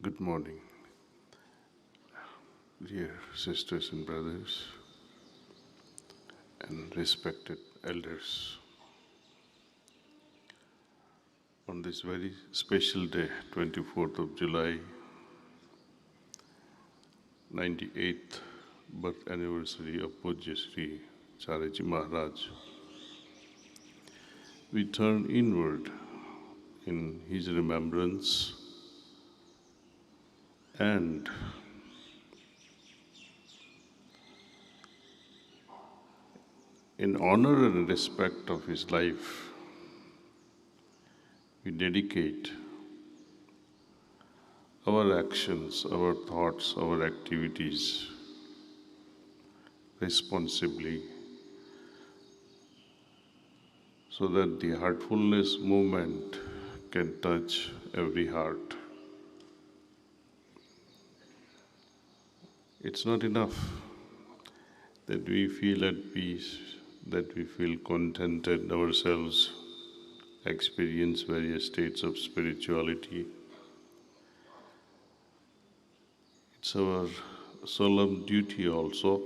Good morning, dear sisters and brothers, and respected elders. On this very special day, 24th of July, 98th birth anniversary of Pujya Chariji Maharaj, we turn inward in his remembrance and in honor and respect of his life, we dedicate our actions, our thoughts, our activities responsibly so that the heartfulness movement can touch every heart. It's not enough that we feel at peace, that we feel contented ourselves, experience various states of spirituality. It's our solemn duty also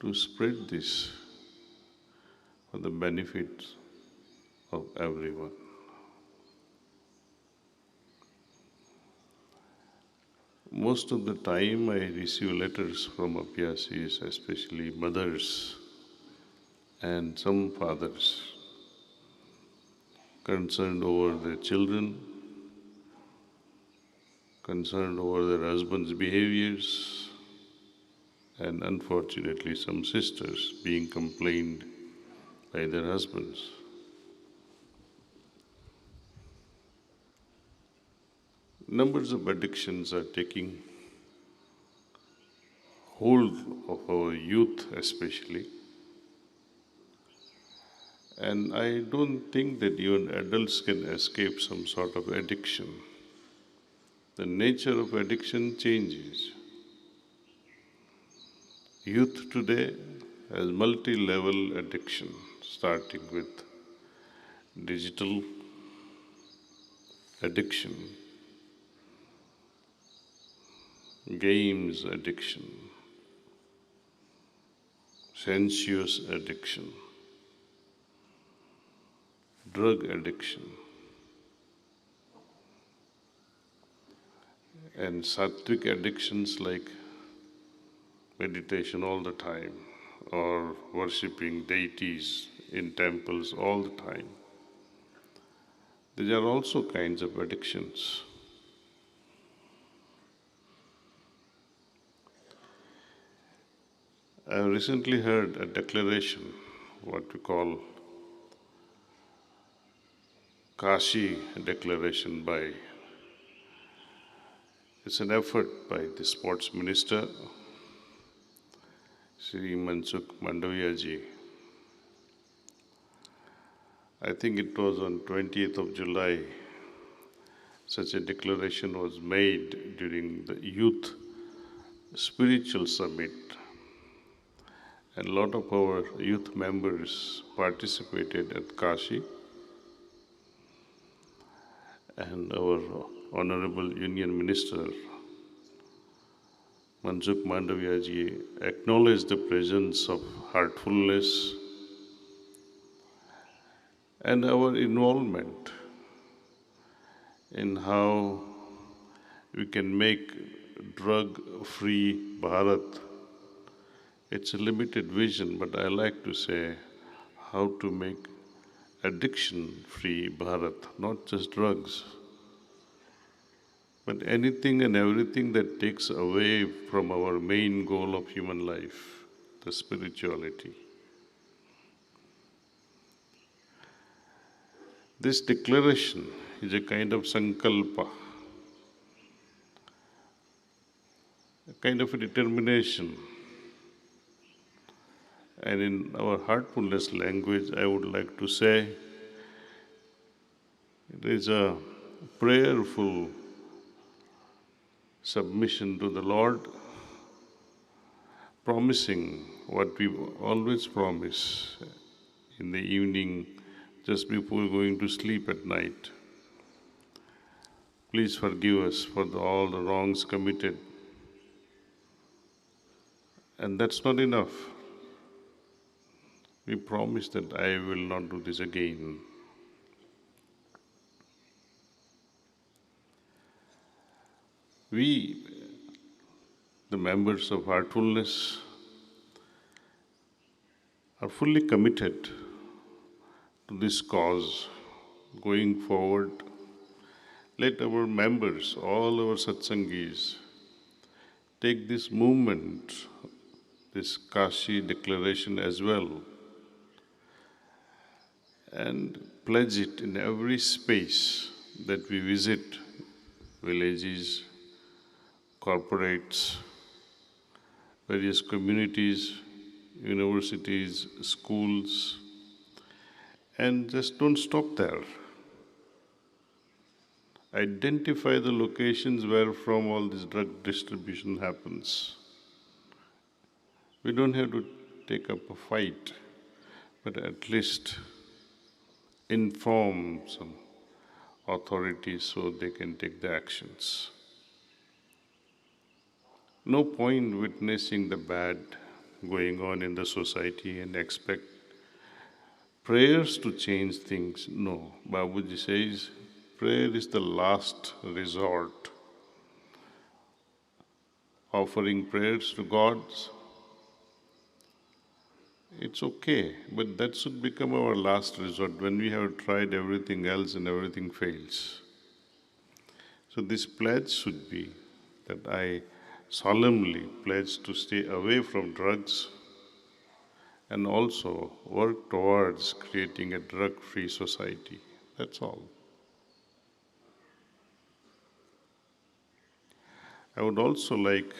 to spread this for the benefit of everyone. Most of the time I receive letters from Abhyasis, especially mothers and some fathers, concerned over their children, concerned over their husbands' behaviors, and unfortunately some sisters being complained by their husbands. Numbers of addictions are taking hold of our youth especially. And I don't think that even adults can escape some sort of addiction. The nature of addiction changes. Youth today has multi-level addiction, starting with digital addiction, games addiction, sensuous addiction, drug addiction, and sattvic addictions like meditation all the time or worshipping deities in temples all the time. These are also kinds of addictions. I recently heard a declaration, what we call Kashi declaration it's an effort by the sports minister, Sri Mansukh Mandaviya-ji. I think it was on 20th of July, such a declaration was made during the youth spiritual summit. And a lot of our youth members participated at Kashi. And our Honorable Union Minister, Mansukh Mandaviya-ji, acknowledged the presence of heartfulness and our involvement in how we can make drug-free Bharat. It's a limited vision, but I like to say how to make addiction-free Bharat, not just drugs, but anything and everything that takes away from our main goal of human life, the spirituality. This declaration is a kind of sankalpa, a kind of a determination. And in our heartfulness language, I would like to say, it is a prayerful submission to the Lord, promising what we always promise in the evening, just before going to sleep at night. Please forgive us for all the wrongs committed. And that's not enough. We promise that I will not do this again. We, the members of Heartfulness, are fully committed to this cause going forward. Let our members, all our satsangis, take this movement, this Kashi declaration as well, and pledge it in every space that we visit, villages, corporates, various communities, universities, schools, and just don't stop there. Identify the locations where from all this drug distribution happens. We don't have to take up a fight, but at least inform some authorities so they can take the actions. No point witnessing the bad going on in the society and expect prayers to change things. No, Babuji says prayer is the last resort. Offering prayers to gods, it's okay, but that should become our last resort when we have tried everything else and everything fails. So this pledge should be that I solemnly pledge to stay away from drugs and also work towards creating a drug-free society. That's all. I would also like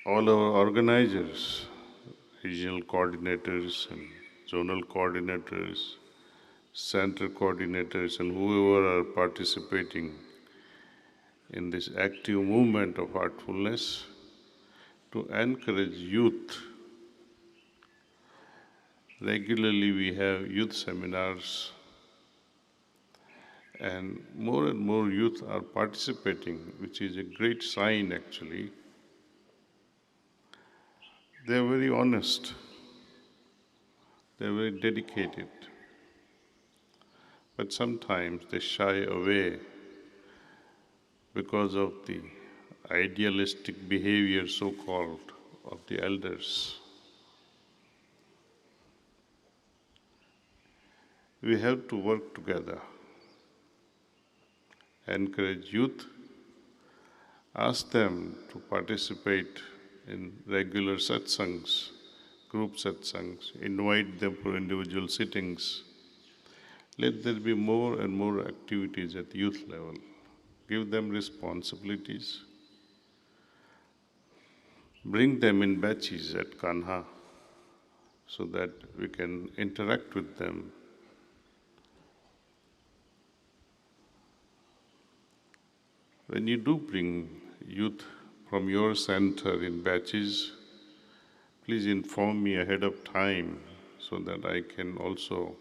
all our organizers, regional coordinators and zonal coordinators, center coordinators, and whoever are participating in this active movement of heartfulness to encourage youth. Regularly we have youth seminars, and more youth are participating, which is a great sign actually. They are very honest, they are very dedicated, but sometimes they shy away because of the idealistic behavior, so-called, of the elders. We have to work together, encourage youth, ask them to participate in regular satsangs, group satsangs, invite them for individual sittings. Let there be more and more activities at youth level. Give them responsibilities. Bring them in batches at Kanha so that we can interact with them. When you do bring youth from your center in batches, please inform me ahead of time so that I can also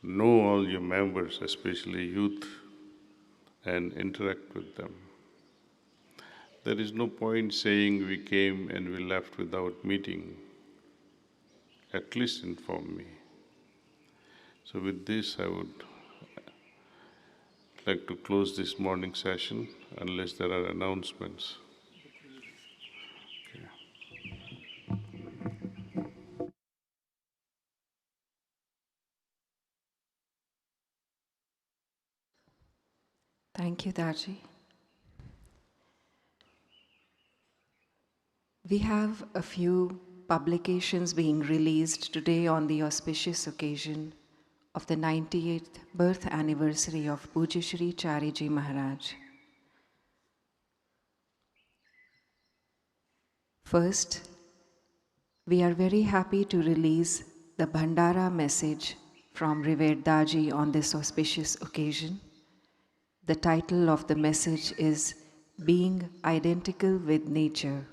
know all your members, especially youth, and interact with them. There is no point saying we came and we left without meeting. At least inform me. So with this, I would like to close this morning session unless there are announcements. Thank you, Daaji. We have a few publications being released today on the auspicious occasion of the 98th birth anniversary of Pujya Chariji Maharaj. First, we are very happy to release the Bhandara message from Revered Daaji on this auspicious occasion. The title of the message is Being Identical with Nature.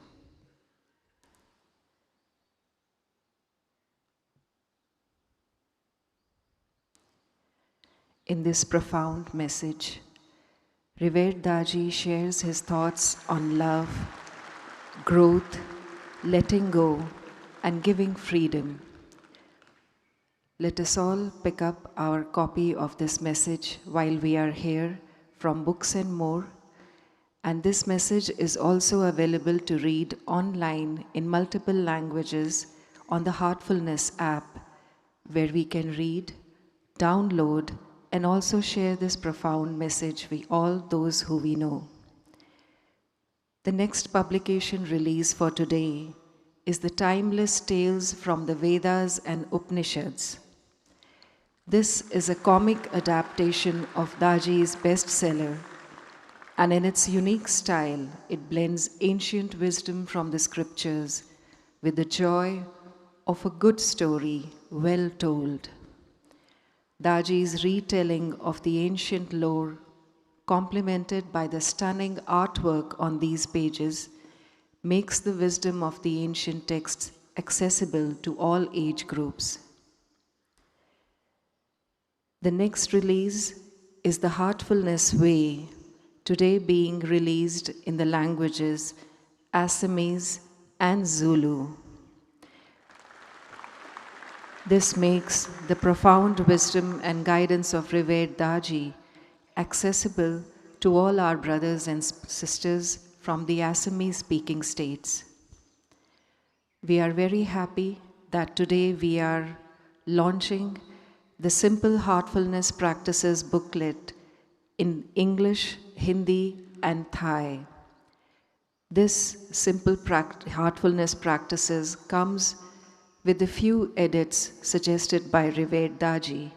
In this profound message, Revered Daaji shares his thoughts on love, growth, letting go, and giving freedom. Let us all pick up our copy of this message while we are here from Books and More. And this message is also available to read online in multiple languages on the Heartfulness app, where we can read, download, and also share this profound message with all those who we know. The next publication release for today is the Timeless Tales from the Vedas and Upanishads. This is a comic adaptation of Daaji's bestseller, and in its unique style, it blends ancient wisdom from the scriptures with the joy of a good story well told. Daaji's retelling of the ancient lore, complemented by the stunning artwork on these pages, makes the wisdom of the ancient texts accessible to all age groups. The next release is The Heartfulness Way, today being released in the languages Assamese and Zulu. This makes the profound wisdom and guidance of Revered Daaji accessible to all our brothers and sisters from the Assamese-speaking states. We are very happy that today we are launching the Simple Heartfulness Practices booklet in English, Hindi, and Thai. This simple heartfulness practices comes with a few edits suggested by Revered Daaji,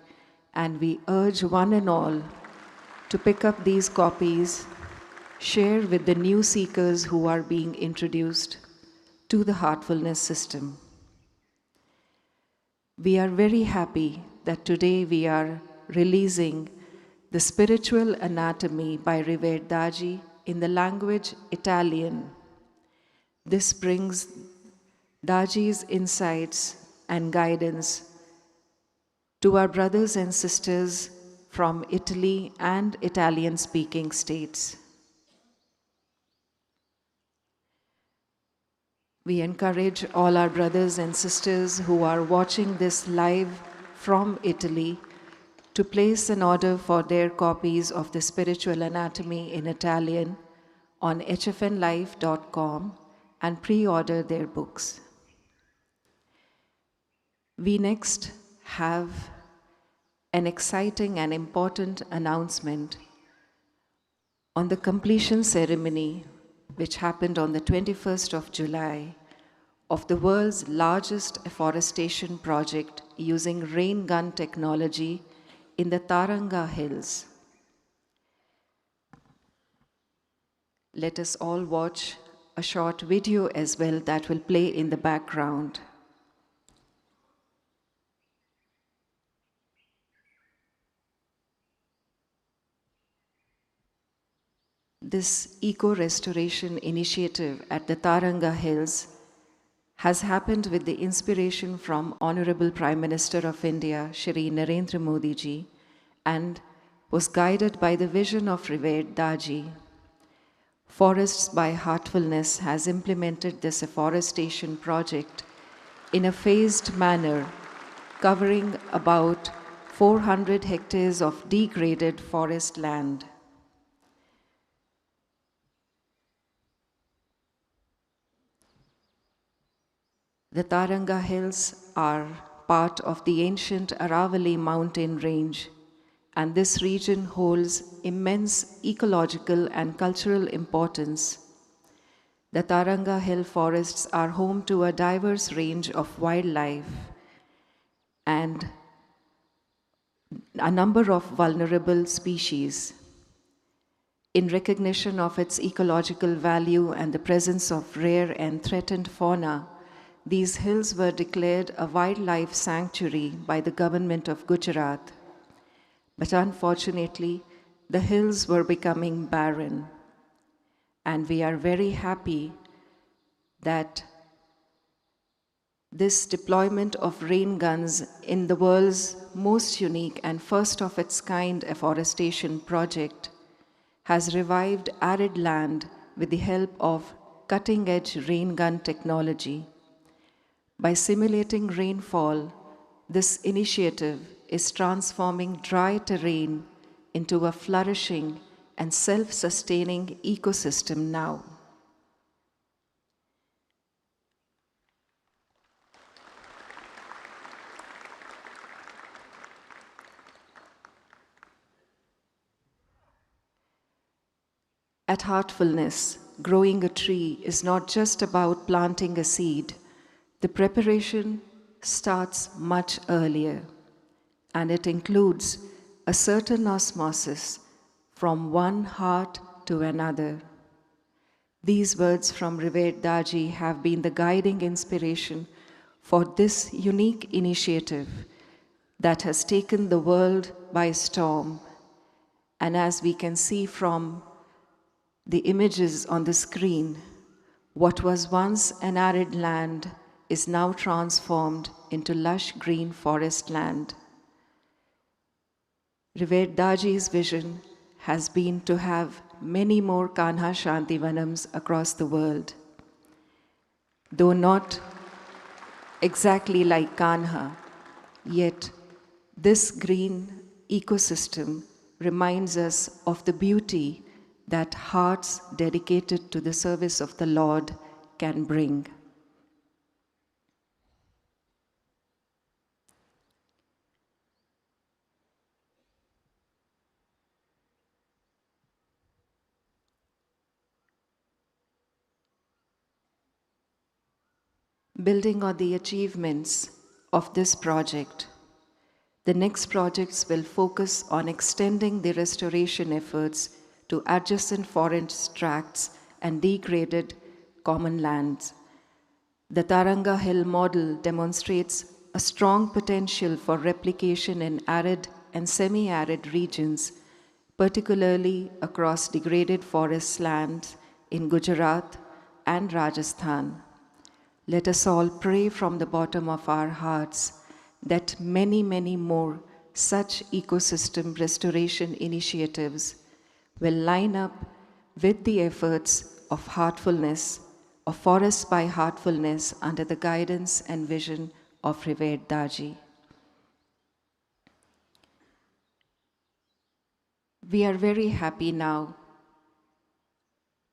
and we urge one and all to pick up these copies, share with the new seekers who are being introduced to the heartfulness system. We are very happy that today we are releasing The Spiritual Anatomy by Revered Daaji in the language Italian. This brings Daaji's insights and guidance to our brothers and sisters from Italy and Italian-speaking states. We encourage all our brothers and sisters who are watching this live from Italy to place an order for their copies of The Spiritual Anatomy in Italian on hfnlife.com and pre-order their books. We next have an exciting and important announcement on the completion ceremony, which happened on the 21st of July, of the world's largest afforestation project using rain gun technology in the Taranga Hills. Let us all watch a short video as well that will play in the background. This eco-restoration initiative at the Taranga Hills has happened with the inspiration from Honorable Prime Minister of India, Shri Narendra Modi ji, and was guided by the vision of Revered Daaji. Forests by Heartfulness has implemented this afforestation project in a phased manner, covering about 400 hectares of degraded forest land. The Taranga Hills are part of the ancient Aravalli mountain range, and this region holds immense ecological and cultural importance. The Taranga Hill forests are home to a diverse range of wildlife and a number of vulnerable species. In recognition of its ecological value and the presence of rare and threatened fauna, these hills were declared a wildlife sanctuary by the government of Gujarat. But unfortunately, the hills were becoming barren. And we are very happy that This deployment of rain guns in the world's most unique and first of its kind afforestation project has revived arid land with the help of cutting-edge rain gun technology. By simulating rainfall, this initiative is transforming dry terrain into a flourishing and self-sustaining ecosystem now. At Heartfulness, growing a tree is not just about planting a seed. The preparation starts much earlier, and it includes a certain osmosis from one heart to another. These words from revered Daaji have been the guiding inspiration for this unique initiative that has taken the world by storm. And as we can see from the images on the screen, what was once an arid land is now transformed into lush green forest land. Revered Daaji's vision has been to have many more Kanha Shanti Vanams across the world. Though not exactly like Kanha, yet this green ecosystem reminds us of the beauty that hearts dedicated to the service of the Lord can bring. Building on the achievements of this project, the next projects will focus on extending the restoration efforts to adjacent forest tracts and degraded common lands. The Taranga Hill model demonstrates a strong potential for replication in arid and semi-arid regions, particularly across degraded forest lands in Gujarat and Rajasthan. Let us all pray from the bottom of our hearts that many, many more such ecosystem restoration initiatives will line up with the efforts of Heartfulness, of Forests by Heartfulness under the guidance and vision of revered Daaji. We are very happy now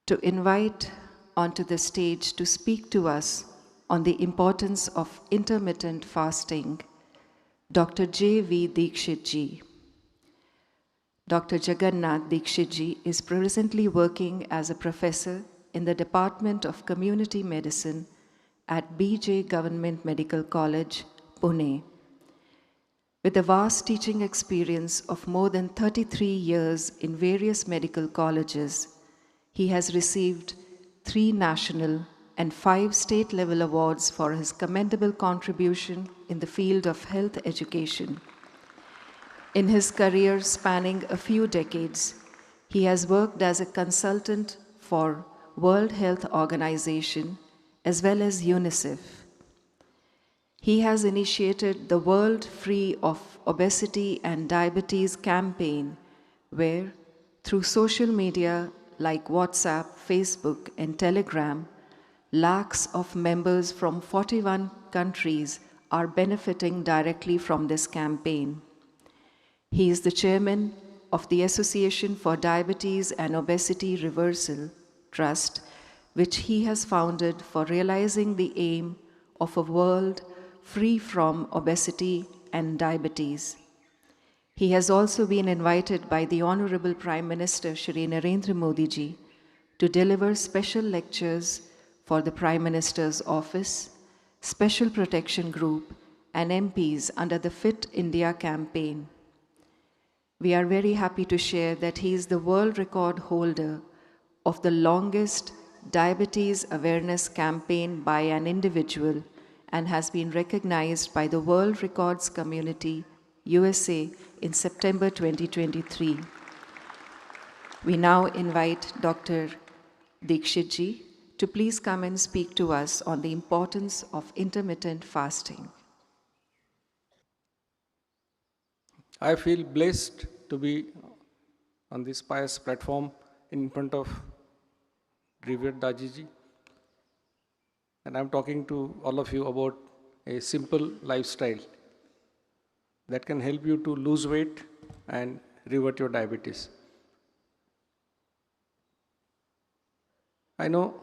to invite onto the stage to speak to us on the importance of intermittent fasting, Dr. J.V. Dikshit Ji. Dr. Jagannath Dikshit Ji is presently working as a professor in the Department of Community Medicine at BJ Government Medical College, Pune. With a vast teaching experience of more than 33 years in various medical colleges, he has received 3 national and 5 state-level awards for his commendable contribution in the field of health education. In his career spanning a few decades, he has worked as a consultant for World Health Organization as well as UNICEF. He has initiated the World Free of Obesity and Diabetes campaign, where, through social media like WhatsApp, Facebook, and Telegram, lakhs of members from 41 countries are benefiting directly from this campaign. He is the chairman of the Association for Diabetes and Obesity Reversal Trust, which he has founded for realizing the aim of a world free from obesity and diabetes. He has also been invited by the Honorable Prime Minister Shri Narendra Modi Ji to deliver special lectures for the Prime Minister's office, Special Protection Group, and MPs under the Fit India campaign. We are very happy to share that he is the world record holder of the longest diabetes awareness campaign by an individual and has been recognized by the World Records Community, USA, in September 2023. We now invite Dr. Dikshit Ji to please come and speak to us on the importance of intermittent fasting. I feel blessed to be on this pious platform in front of revered Daaji ji. And I'm talking to all of you about a simple lifestyle that can help you to lose weight and revert your diabetes. I know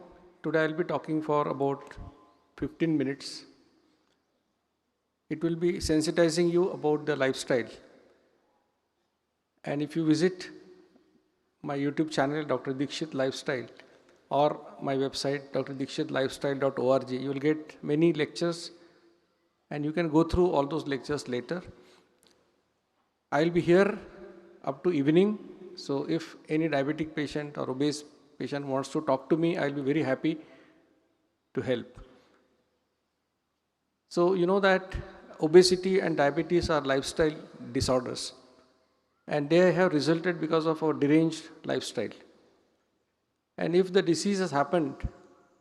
today I'll be talking for about 15 minutes. It will be sensitizing you about the lifestyle. And if you visit my YouTube channel, Dr. Dikshit Lifestyle, or my website, drdikshitlifestyle.org, you will get many lectures and you can go through all those lectures later. I'll be here up to evening, so if any diabetic patient or obese patient wants to talk to me, I'll be very happy to help. So you know that obesity and diabetes are lifestyle disorders, and they have resulted because of our deranged lifestyle. And if the disease has happened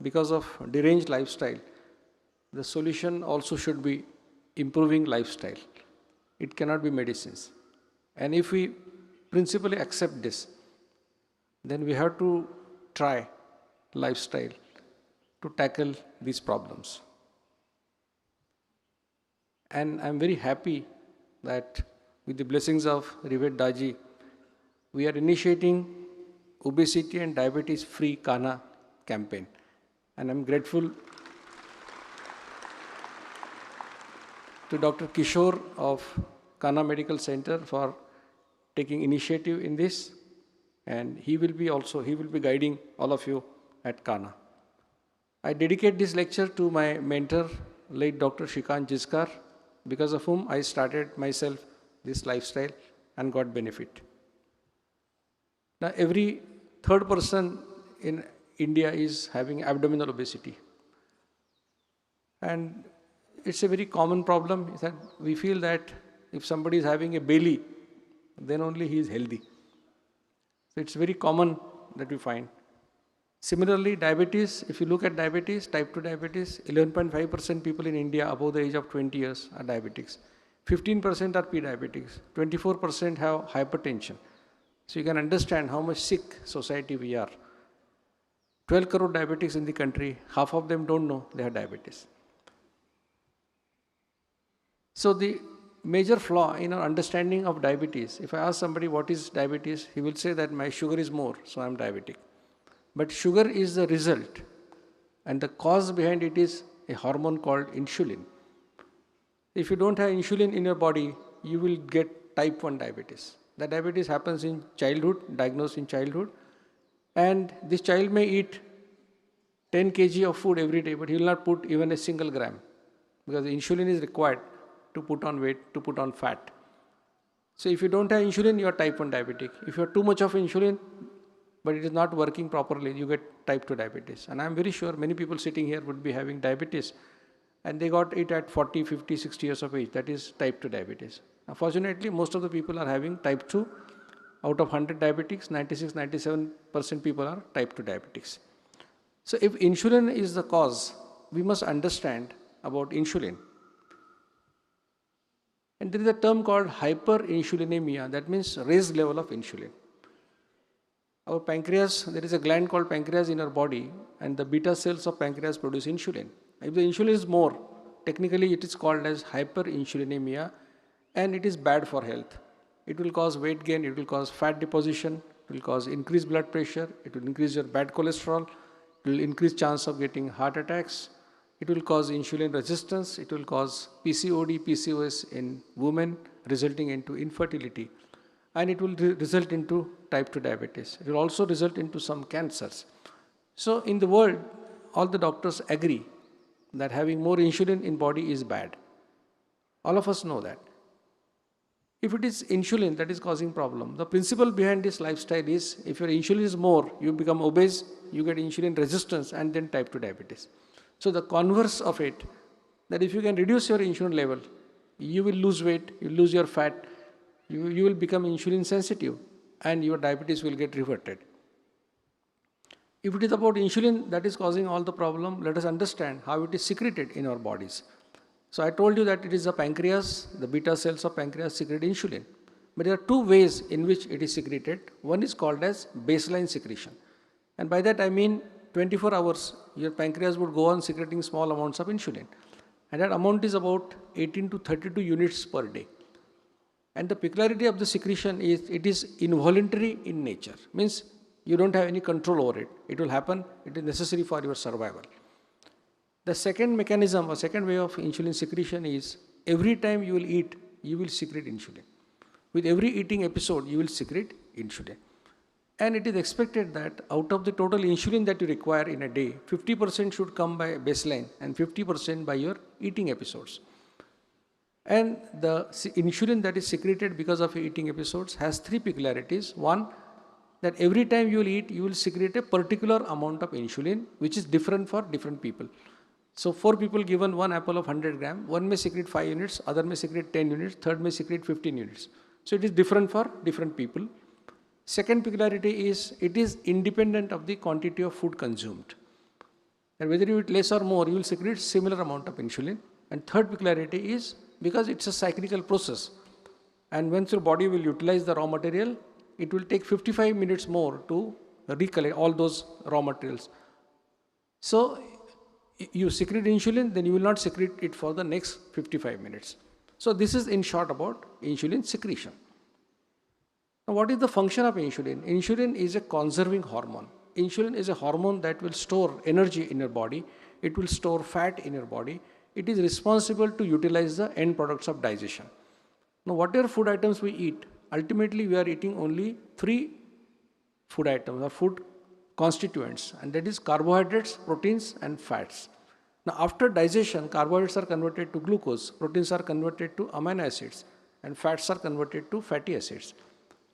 because of deranged lifestyle, the solution also should be improving lifestyle. It cannot be medicines. And if we principally accept this, then we have to try lifestyle to tackle these problems. And I'm very happy that with the blessings of Revered Daaji, we are initiating obesity and diabetes free Kanha campaign. And I'm grateful to Dr. Kishore of Kanha Medical Center for taking initiative in this. And he will be guiding all of you at Kanha. I dedicate this lecture to my mentor, late Dr. Shrikant Jiskar, because of whom I started myself this lifestyle and got benefit. Now, every third person in India is having abdominal obesity. And it's a very common problem that we feel that if somebody is having a belly, then only he is healthy. So it's very common that we find. Similarly, diabetes, if you look at diabetes, type 2 diabetes, 11.5% people in India above the age of 20 years are diabetics. 15% are pre-diabetics. 24% have hypertension. So you can understand how much sick society we are. 12 crore diabetics in the country, half of them don't know they have diabetes. So the major flaw in our understanding of diabetes, if I ask somebody what is diabetes, he will say that my sugar is more, so I'm diabetic. But sugar is the result, and the cause behind it is a hormone called insulin. If you don't have insulin in your body, you will get type 1 diabetes. The diabetes happens in childhood, diagnosed in childhood, and this child may eat 10 kg of food every day, but he will not put even a single gram, because the insulin is required to put on weight, to put on fat. So if you don't have insulin, you are type 1 diabetic. If you have too much of insulin, but it is not working properly, you get type 2 diabetes. And I'm very sure many people sitting here would be having diabetes, and they got it at 40, 50, 60 years of age. That is type 2 diabetes. Unfortunately, most of the people are having type 2. Out of 100 diabetics, 96, 97% people are type 2 diabetics. So if insulin is the cause, we must understand about insulin. And there is a term called hyperinsulinemia, that means raised level of insulin. Our pancreas, there is a gland called pancreas in our body, and the beta cells of pancreas produce insulin. If the insulin is more, technically it is called as hyperinsulinemia, and it is bad for health. It will cause weight gain, it will cause fat deposition, it will cause increased blood pressure, it will increase your bad cholesterol, it will increase chance of getting heart attacks, it will cause insulin resistance, it will cause PCOD, PCOS in women, resulting into infertility. And it will result into type 2 diabetes. It will also result into some cancers. So in the world, all the doctors agree that having more insulin in body is bad. All of us know that. If it is insulin that is causing problem, the principle behind this lifestyle is if your insulin is more, you become obese, you get insulin resistance, and then type 2 diabetes. So the converse of it, that if you can reduce your insulin level, you will lose weight, you lose your fat, you will become insulin sensitive, and your diabetes will get reverted. If it is about insulin that is causing all the problem, let us understand how it is secreted in our bodies. So I told you that it is the pancreas, the beta cells of pancreas secrete insulin. But there are two ways in which it is secreted. One is called as baseline secretion. And by that I mean 24 hours, your pancreas would go on secreting small amounts of insulin. And that amount is about 18 to 32 units per day. And the peculiarity of the secretion is it is involuntary in nature. Means you don't have any control over it. It will happen. It is necessary for your survival. The second mechanism or second way of insulin secretion is every time you will eat, you will secrete insulin. With every eating episode, you will secrete insulin. And it is expected that out of the total insulin that you require in a day, 50% should come by baseline and 50% by your eating episodes. And the insulin that is secreted because of eating episodes has three peculiarities. One, that every time you will eat, you will secrete a particular amount of insulin, which is different for different people. So 4 people given one apple of 100 gram, one may secrete 5 units, other may secrete 10 units, third may secrete 15 units. So it is different for different people. Second peculiarity is it is independent of the quantity of food consumed. And whether you eat less or more, you will secrete similar amount of insulin. And third peculiarity is because it's a cyclical process. And once your body will utilize the raw material, it will take 55 minutes more to recollect all those raw materials. So you secrete insulin, then you will not secrete it for the next 55 minutes. So this is in short about insulin secretion. Now what is the function of insulin? Insulin is a conserving hormone. Insulin is a hormone that will store energy in your body. It will store fat in your body. It is responsible to utilize the end products of digestion. Now whatever food items we eat, ultimately we are eating only 3 food items or food constituents, and that is carbohydrates, proteins and fats. Now after digestion, carbohydrates are converted to glucose, proteins are converted to amino acids and fats are converted to fatty acids.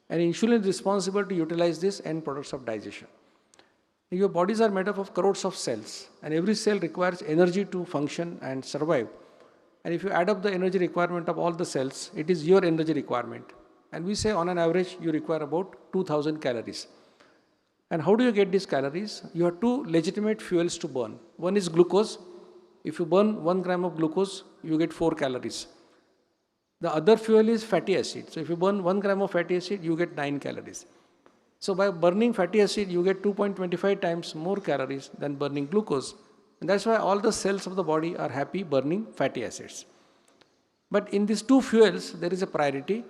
And insulin is responsible to utilize these end products of digestion. Your bodies are made up of crores of cells, and every cell requires energy to function and survive. And if you add up the energy requirement of all the cells, it is your energy requirement. And we say on an average you require about 2000 calories. And how do you get these calories? You have 2 legitimate fuels to burn. One is glucose. If you burn 1 gram of glucose, you get 4 calories. The other fuel is fatty acid. So if you burn 1 gram of fatty acid, you get 9 calories. So by burning fatty acid, you get 2.25 times more calories than burning glucose. And that's why all the cells of the body are happy burning fatty acids. But in these 2 fuels, there is a priority.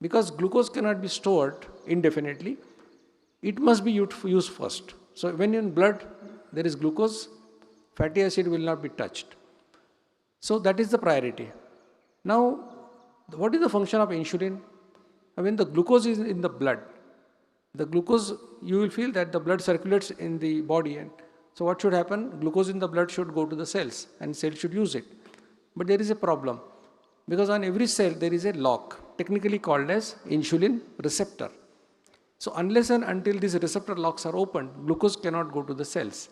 Because glucose cannot be stored indefinitely, it must be used first. So when in blood there is glucose, fatty acid will not be touched. So that is the priority. Now, what is the function of insulin? When the glucose is in the blood, the glucose, you will feel that the blood circulates in the body. And so what should happen? Glucose in the blood should go to the cells and cells should use it. But there is a problem. Because on every cell there is a lock, technically called as insulin receptor. So unless and until these receptor locks are opened, glucose cannot go to the cells.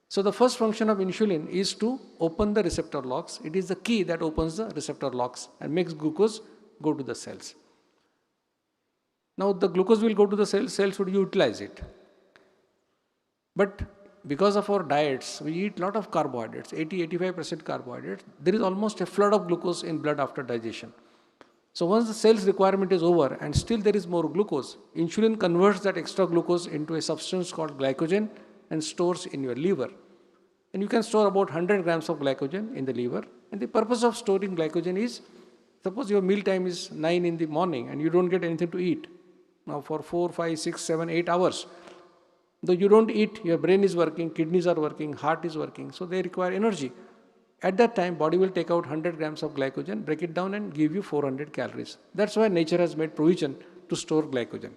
So the first function of insulin is to open the receptor locks. It is the key that opens the receptor locks and makes glucose go to the cells. Now the glucose will go to the cells would utilize it. But because of our diets, we eat a lot of carbohydrates, 80-85% carbohydrates. There is almost a flood of glucose in blood after digestion. So once the cell's requirement is over and still there is more glucose, insulin converts that extra glucose into a substance called glycogen and stores in your liver. And you can store about 100 grams of glycogen in the liver. And the purpose of storing glycogen is, suppose your meal time is 9 in the morning and you don't get anything to eat. Now for 4, 5, 6, 7, 8 hours, though you don't eat, your brain is working, kidneys are working, heart is working, so they require energy. At that time, body will take out 100 grams of glycogen, break it down and give you 400 calories. That's why nature has made provision to store glycogen.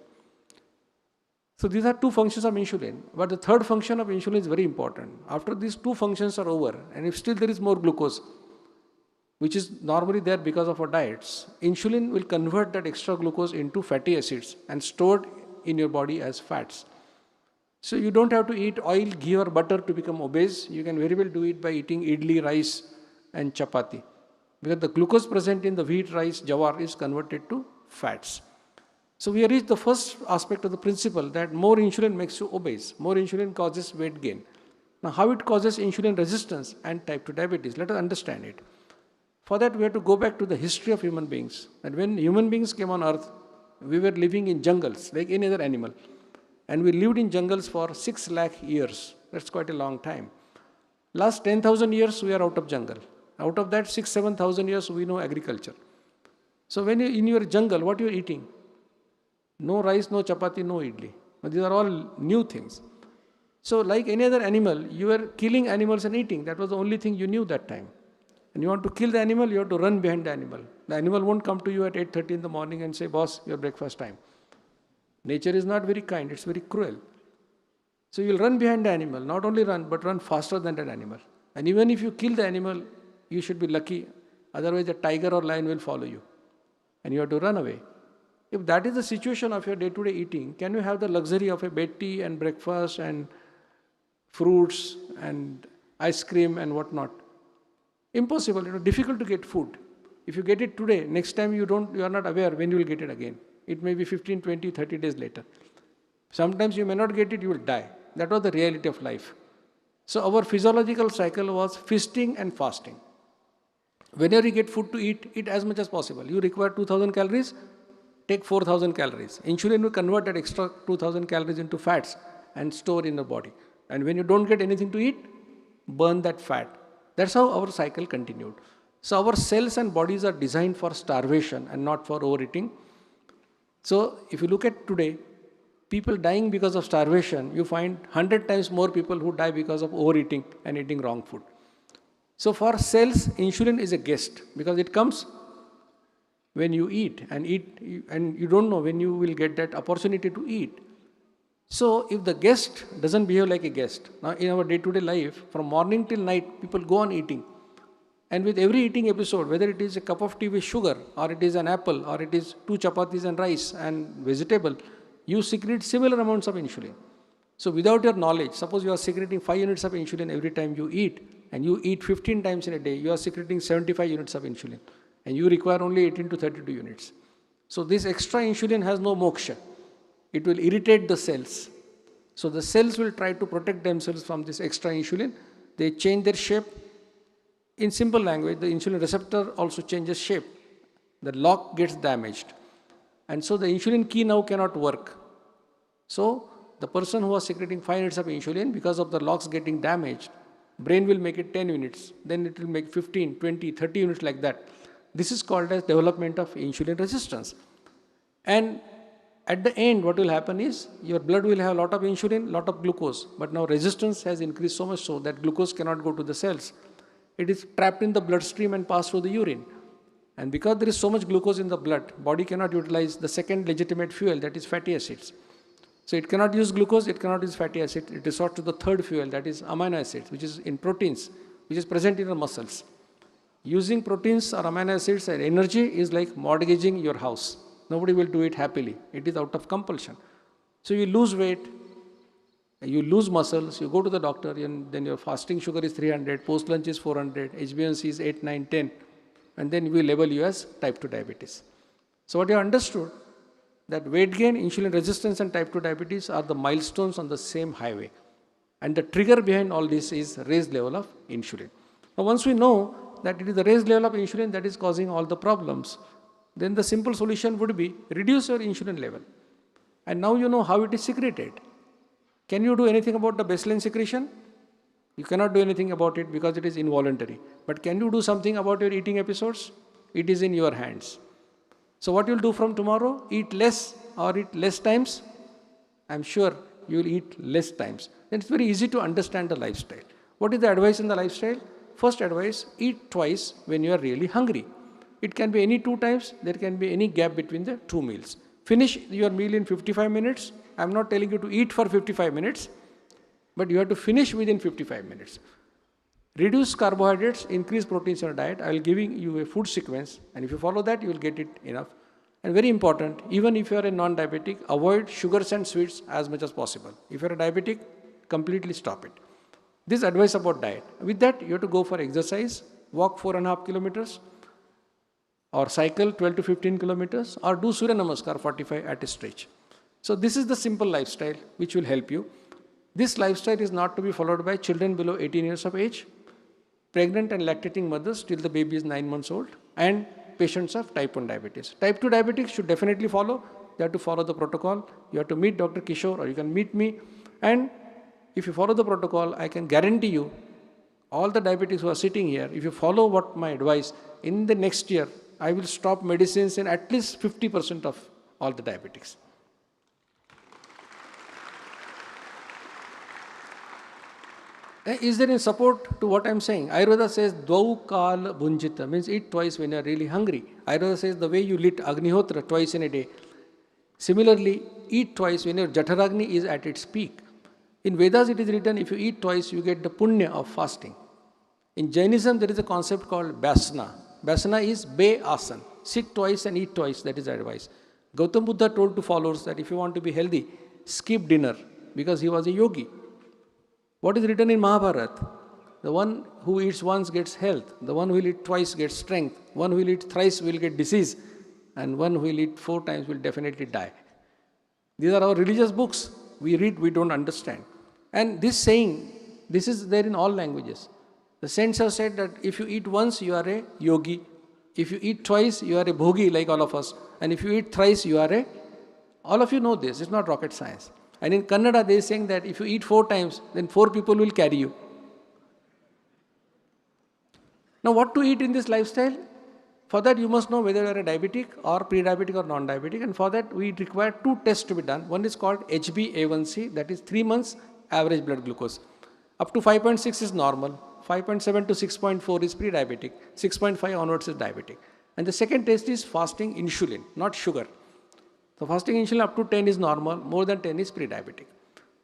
So these are 2 functions of insulin. But the third function of insulin is very important. After these 2 functions are over, and if still there is more glucose, which is normally there because of our diets, insulin will convert that extra glucose into fatty acids and stored in your body as fats. So you don't have to eat oil, ghee or butter to become obese. You can very well do it by eating idli, rice and chapati. Because the glucose present in the wheat, rice, jawar is converted to fats. So we have reached the first aspect of the principle that more insulin makes you obese. More insulin causes weight gain. Now how it causes insulin resistance and type 2 diabetes, let us understand it. For that we have to go back to the history of human beings. And when human beings came on earth, we were living in jungles like any other animal. And we lived in jungles for 6 lakh years. That's quite a long time. Last 10,000 years we are out of jungle. Out of that 6,000-7,000 years we know agriculture. So when you in your jungle, what you are eating? No rice, no chapati, no idli. But these are all new things. So like any other animal, you were killing animals and eating. That was the only thing you knew that time. And you want to kill the animal, you have to run behind the animal. The animal won't come to you at 8:30 in the morning and say, boss, your breakfast time. Nature is not very kind, it's very cruel. So you will run behind the animal, not only run, but run faster than that animal. And even if you kill the animal, you should be lucky. Otherwise, a tiger or lion will follow you. And you have to run away. If that is the situation of your day-to-day eating, can you have the luxury of a bed tea and breakfast and fruits and ice cream and whatnot? Impossible. It is difficult to get food. If you get it today, next time you are not aware when you will get it again. It may be 15, 20, 30 days later. Sometimes you may not get it, you will die. That was the reality of life. So our physiological cycle was feasting and fasting. Whenever you get food to eat, eat as much as possible. You require 2000 calories, take 4000 calories. Insulin will convert that extra 2000 calories into fats and store in the body. And when you don't get anything to eat, burn that fat. That's how our cycle continued. So our cells and bodies are designed for starvation and not for overeating. So if you look at today, people dying because of starvation, you find 100 times more people who die because of overeating and eating wrong food. So for cells, insulin is a guest because it comes when you eat and you don't know when you will get that opportunity to eat. So if the guest doesn't behave like a guest, now in our day-to-day life, from morning till night, people go on eating. And with every eating episode, whether it is a cup of tea with sugar, or it is an apple, or it is 2 chapatis and rice and vegetable, you secrete similar amounts of insulin. So without your knowledge, suppose you are secreting 5 units of insulin every time you eat, and you eat 15 times in a day, you are secreting 75 units of insulin. And you require only 18 to 32 units. So this extra insulin has no moksha. It will irritate the cells. So the cells will try to protect themselves from this extra insulin. They change their shape. In simple language, the insulin receptor also changes shape. The lock gets damaged. And so the insulin key now cannot work. So the person who was secreting 5 units of insulin, because of the locks getting damaged, brain will make it 10 units. Then it will make 15, 20, 30 units like that. This is called as development of insulin resistance. And at the end, what will happen is your blood will have a lot of insulin, lot of glucose. But now resistance has increased so much so that glucose cannot go to the cells. It is trapped in the bloodstream and passed through the urine. And because there is so much glucose in the blood, body cannot utilize the second legitimate fuel, that is fatty acids. So it cannot use glucose, it cannot use fatty acid. It resorts to the third fuel, that is amino acids, which is in proteins, which is present in the muscles. Using proteins or amino acids and energy is like mortgaging your house. Nobody will do it happily. It is out of compulsion. So you lose weight, you lose muscles, you go to the doctor, and then your fasting sugar is 300, post-lunch is 400, HbA1c is 8, 9, 10, and then we label you as type 2 diabetes. So what you understood, that weight gain, insulin resistance and type 2 diabetes are the milestones on the same highway. And the trigger behind all this is raised level of insulin. Now once we know that it is the raised level of insulin that is causing all the problems, then the simple solution would be reduce your insulin level. And now you know how it is secreted. Can you do anything about the baseline secretion? You cannot do anything about it because it is involuntary. But can you do something about your eating episodes? It is in your hands. So what you will do from tomorrow? Eat less or eat less times? I am sure you will eat less times. Then it's very easy to understand the lifestyle. What is the advice in the lifestyle? First advice, eat twice when you are really hungry. It can be any 2 times, there can be any gap between the 2 meals. Finish your meal in 55 minutes. I am not telling you to eat for 55 minutes, but you have to finish within 55 minutes. Reduce carbohydrates, increase proteins in your diet. I will giving you a food sequence, and if you follow that, you will get it enough. And very important, even if you are a non-diabetic, avoid sugars and sweets as much as possible. If you are a diabetic, completely stop it. This advice about diet. With that, you have to go for exercise, walk 4.5 kilometers. or cycle 12 to 15 kilometers, or do Surya Namaskar 45 at a stretch. So this is the simple lifestyle which will help you. This lifestyle is not to be followed by children below 18 years of age, pregnant and lactating mothers till the baby is 9 months old, and patients of type 1 diabetes. Type 2 diabetics should definitely follow. You have to follow the protocol. You have to meet Dr. Kishore, or you can meet me. And if you follow the protocol, I can guarantee you, all the diabetics who are sitting here, if you follow what my advice, in the next year, I will stop medicines in at least 50% of all the diabetics. Is there any support to what I am saying? Ayurveda says, Dvau kal bhunjita, means eat twice when you are really hungry. Ayurveda says the way you lit Agnihotra twice in a day. Similarly, eat twice when your Jataragni is at its peak. In Vedas it is written, if you eat twice, you get the punya of fasting. In Jainism, there is a concept called Basana. Basana is Be Asan. Sit twice and eat twice, that is advice. Gautam Buddha told to followers that if you want to be healthy, skip dinner, because he was a yogi. What is written in Mahabharata? The one who eats once gets health, the one who will eat twice gets strength, one who will eat thrice will get disease, and one who will eat 4 times will definitely die. These are our religious books. We read, we don't understand. And this saying, this is there in all languages. The saints have said that if you eat once, you are a yogi. If you eat twice, you are a bhogi like all of us. And if you eat thrice, you are a... All of you know this. It's not rocket science. And in Kannada, they are saying that if you eat 4 times, then 4 people will carry you. Now, what to eat in this lifestyle? For that, you must know whether you are a diabetic or pre-diabetic or non-diabetic. And for that, we require 2 tests to be done. One is called HbA1c, that is 3 months average blood glucose. Up to 5.6 is normal. 5.7 to 6.4 is pre-diabetic. 6.5 onwards is diabetic. And the second test is fasting insulin, not sugar. So fasting insulin up to 10 is normal, more than 10 is pre-diabetic.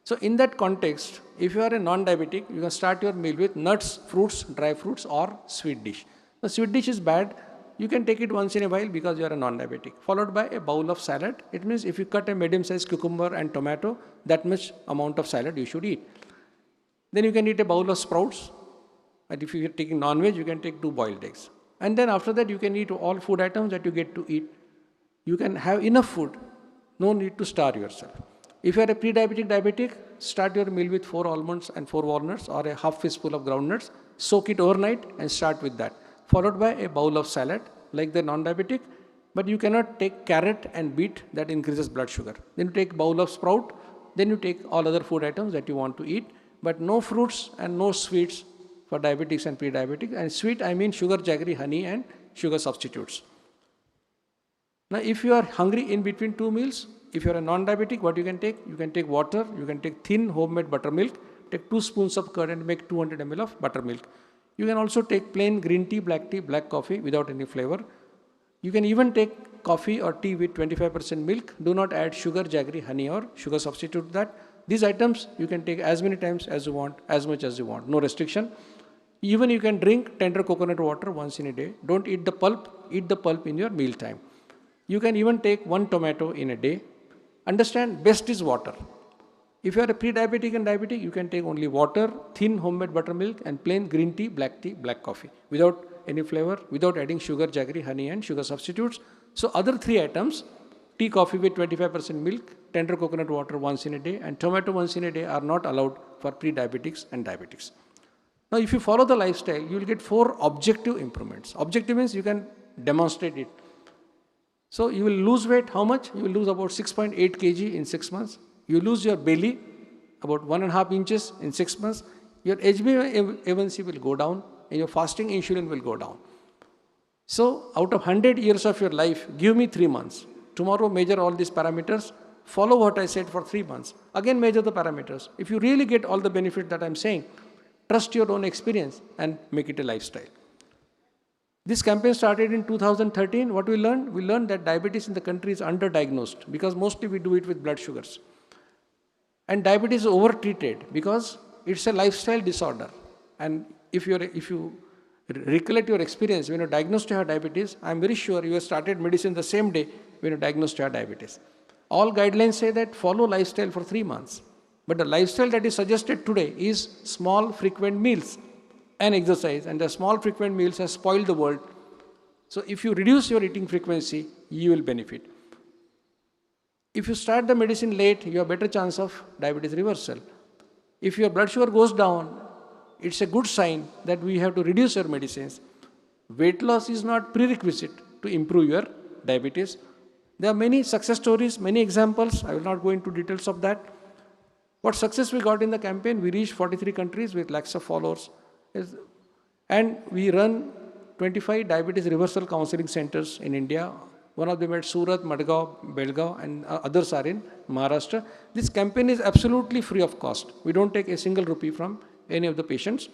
So in that context, if you are a non-diabetic, you can start your meal with nuts, fruits, dry fruits, or sweet dish. The sweet dish is bad. You can take it once in a while because you are a non-diabetic. Followed by a bowl of salad. It means if you cut a medium-sized cucumber and tomato, that much amount of salad you should eat. Then you can eat a bowl of sprouts. And if you are taking non-veg, you can take 2 boiled eggs. And then after that, you can eat all food items that you get to eat. You can have enough food. No need to starve yourself. If you are a pre-diabetic diabetic, start your meal with 4 almonds and 4 walnuts or a half fistful of groundnuts. Soak it overnight and start with that. Followed by a bowl of salad like the non-diabetic. But you cannot take carrot and beet, that increases blood sugar. Then you take bowl of sprout. Then you take all other food items that you want to eat. But no fruits and no sweets for diabetics and pre-diabetics. And sweet, I mean sugar, jaggery, honey and sugar substitutes. Now, if you are hungry in between 2 meals, if you are a non-diabetic, what you can take? You can take water, you can take thin homemade buttermilk, take 2 spoons of curd and make 200 ml of buttermilk. You can also take plain green tea, black coffee without any flavor. You can even take coffee or tea with 25% milk. Do not add sugar, jaggery, honey or sugar substitute that. These items you can take as many times as you want, as much as you want, no restriction. Even you can drink tender coconut water once in a day. Don't eat the pulp in your meal time. You can even take 1 tomato in a day. Understand, best is water. If you are a pre-diabetic and diabetic, you can take only water, thin homemade buttermilk and plain green tea, black coffee without any flavor, without adding sugar, jaggery, honey and sugar substitutes. So other 3 items, tea, coffee with 25% milk, tender coconut water once in a day and tomato once in a day are not allowed for pre-diabetics and diabetics. Now if you follow the lifestyle, you will get 4 objective improvements. Objective means you can demonstrate it. So you will lose weight, how much? You will lose about 6.8 kg in 6 months. You lose your belly, about 1.5 inches in 6 months. Your HbA1c will go down and your fasting insulin will go down. So out of 100 years of your life, give me 3 months. Tomorrow measure all these parameters, follow what I said for 3 months. Again measure the parameters. If you really get all the benefit that I am saying, trust your own experience and make it a lifestyle. This campaign started in 2013. What we learned? We learned that diabetes in the country is underdiagnosed because mostly we do it with blood sugars. And diabetes is over-treated because it's a lifestyle disorder. And if you recollect your experience when you diagnosed to have diabetes, I'm very sure you have started medicine the same day when you diagnosed to have diabetes. All guidelines say that follow lifestyle for 3 months. But the lifestyle that is suggested today is small frequent meals and exercise, and the small frequent meals have spoiled the world. So if you reduce your eating frequency, you will benefit. If you start the medicine late, you have better chance of diabetes reversal. If your blood sugar goes down, it's a good sign that we have to reduce your medicines. Weight loss is not prerequisite to improve your diabetes. There are many success stories, many examples. I will not go into details of that. What success we got in the campaign, we reached 43 countries with lakhs of followers. And we run 25 diabetes reversal counseling centers in India. One of them at Surat, Madgaon, Belgaon, and others are in Maharashtra. This campaign is absolutely free of cost. We don't take a single rupee from any of the patients.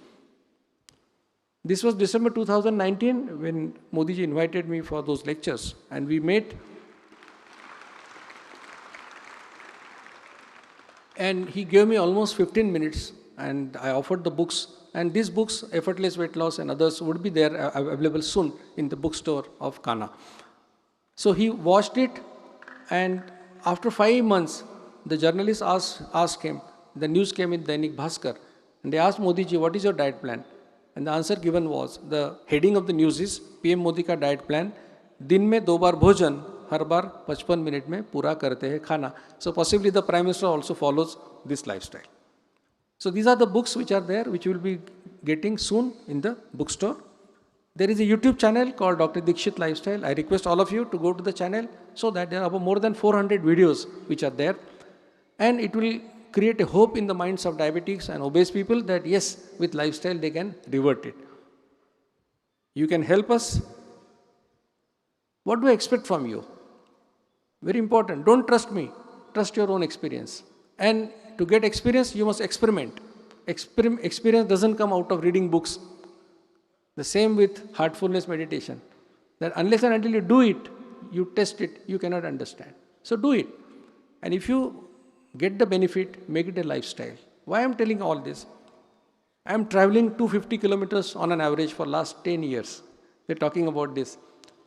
This was December 2019 when Modi ji invited me for those lectures, and we met. And he gave me almost 15 minutes, and I offered the books. And these books, Effortless Weight Loss and others, would be there available soon in the bookstore of Kanha. So he watched it, and after 5 months, the journalist asked him, the news came in Dainik Bhaskar, and they asked Modi ji, what is your diet plan? And the answer given was, the heading of the news is, PM Modi ka diet plan, दिन में 2 बार भोजन, हर बार 55 minute में पूरा करते हैं खाना. So possibly the Prime Minister also follows this lifestyle. So these are the books which are there, which you will be getting soon in the bookstore. There is a YouTube channel called Dr. Dikshit Lifestyle. I request all of you to go to the channel so that there are more than 400 videos which are there. And it will create a hope in the minds of diabetics and obese people that yes, with lifestyle they can revert it. You can help us. What do I expect from you? Very important. Don't trust me. Trust your own experience. And to get experience, you must experiment. Experience doesn't come out of reading books. The same with heartfulness meditation. That unless and until you do it, you test it, you cannot understand. So do it. And if you get the benefit, make it a lifestyle. Why I am telling all this? I am traveling 250 kilometers on an average for last 10 years. We are talking about this.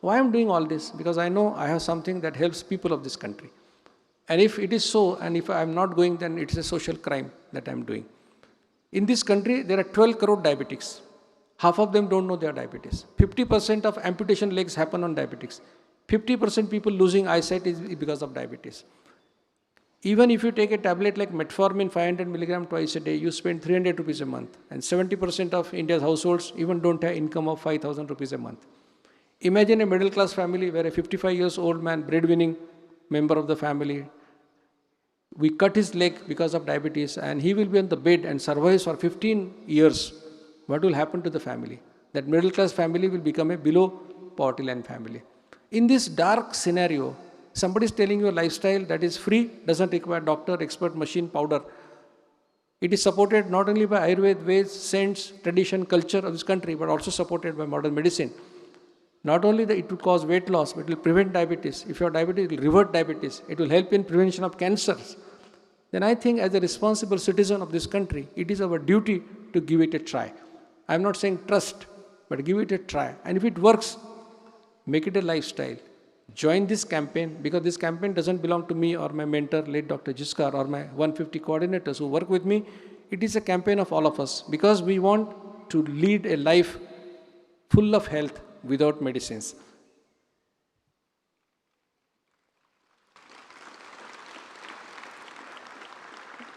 Why I am doing all this? Because I know I have something that helps people of this country. And if it is so, and if I am not going, then it is a social crime that I am doing. In this country, there are 12 crore diabetics. Half of them don't know they are diabetes. 50% of amputation legs happen on diabetics. 50% people losing eyesight is because of diabetes. Even if you take a tablet like metformin 500 milligram twice a day, you spend 300 rupees a month. And 70% of India's households even don't have income of 5,000 rupees a month. Imagine a middle class family where a 55 years old man, breadwinning member of the family, we cut his leg because of diabetes and he will be on the bed and survives for 15 years. What will happen to the family? That middle class family will become a below poverty line family. In this dark scenario, somebody is telling you a lifestyle that is free, doesn't require doctor, expert, machine, powder. It is supported not only by Ayurveda, Veds, saints, tradition, culture of this country, but also supported by modern medicine. Not only that it will cause weight loss, but it will prevent diabetes. If you have diabetes, it will revert diabetes. It will help in prevention of cancers. Then I think as a responsible citizen of this country, it is our duty to give it a try. I am not saying trust, but give it a try. And if it works, make it a lifestyle. Join this campaign, because this campaign doesn't belong to me or my mentor, late Dr. Jiskar, or my 150 coordinators who work with me. It is a campaign of all of us, because we want to lead a life full of health without medicines.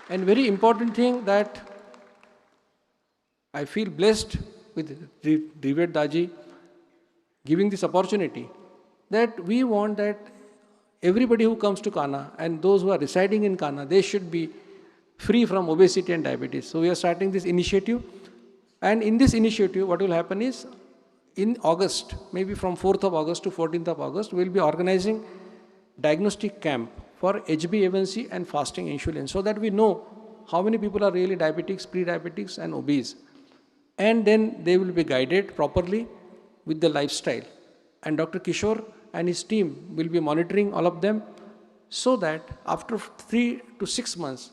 And very important thing that I feel blessed with Daaji giving this opportunity, that we want that everybody who comes to Kanha and those who are residing in Kanha, they should be free from obesity and diabetes. So we are starting this initiative, and in this initiative what will happen is, in August, maybe from 4th of August to 14th of August, we will be organizing diagnostic camp for HbA1c and fasting insulin, so that we know how many people are really diabetics, pre-diabetics and obese. And then they will be guided properly with the lifestyle. And Dr. Kishore and his team will be monitoring all of them, so that after 3 to 6 months,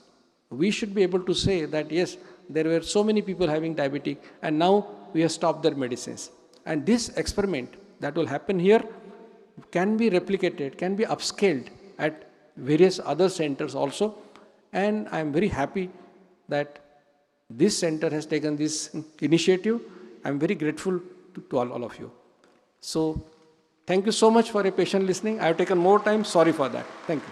we should be able to say that yes, there were so many people having diabetic and now we have stopped their medicines. And this experiment that will happen here can be replicated, can be upscaled at various other centers also. And I am very happy that this center has taken this initiative. I am very grateful to all of you. So Thank you so much for your patient listening. I have taken more time. Sorry for that. Thank you.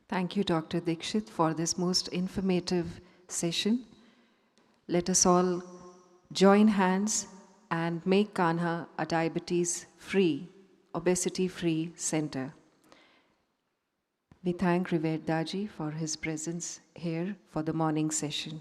Thank you, Dr. Dikshit, for this most informative session. Let us all join hands and make Kanha a diabetes-free, obesity-free center. We thank Revered Daaji for his presence here for the morning session.